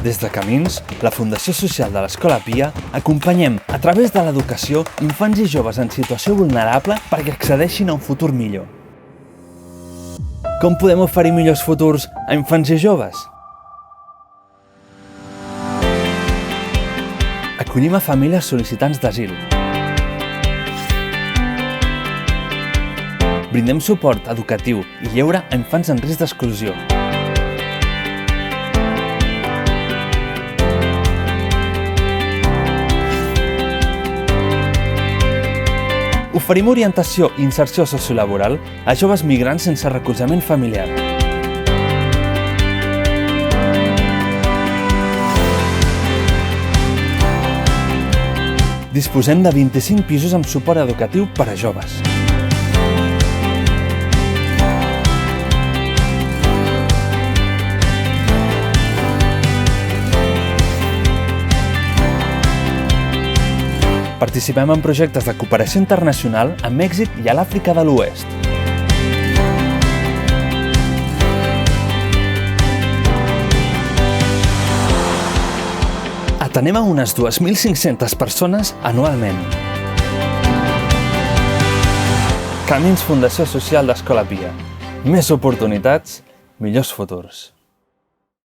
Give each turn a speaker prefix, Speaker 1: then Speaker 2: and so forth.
Speaker 1: Des de Camins, la Fundació Social de l'Escola Pia, acompanyem, a través de l'educació, infants i joves en situació vulnerable perquè accedeixin a un futur millor. Com podem oferir millors futurs a infants i joves? Acollim a famílies sol·licitants d'asil. Brindem suport educatiu i lleure a infants en risc d'exclusió. Oferim orientació i inserció sociolaboral a joves migrants sense recolzament familiar. Disposem de 25 pisos amb suport educatiu per a joves. Participem en projectes de cooperació internacional a Mèxic i a l'Àfrica de l'Oest. Atenem a unes 2.500 persones anualment. Camins Fundació Social d'Escola Pia. Més oportunitats, millors futurs.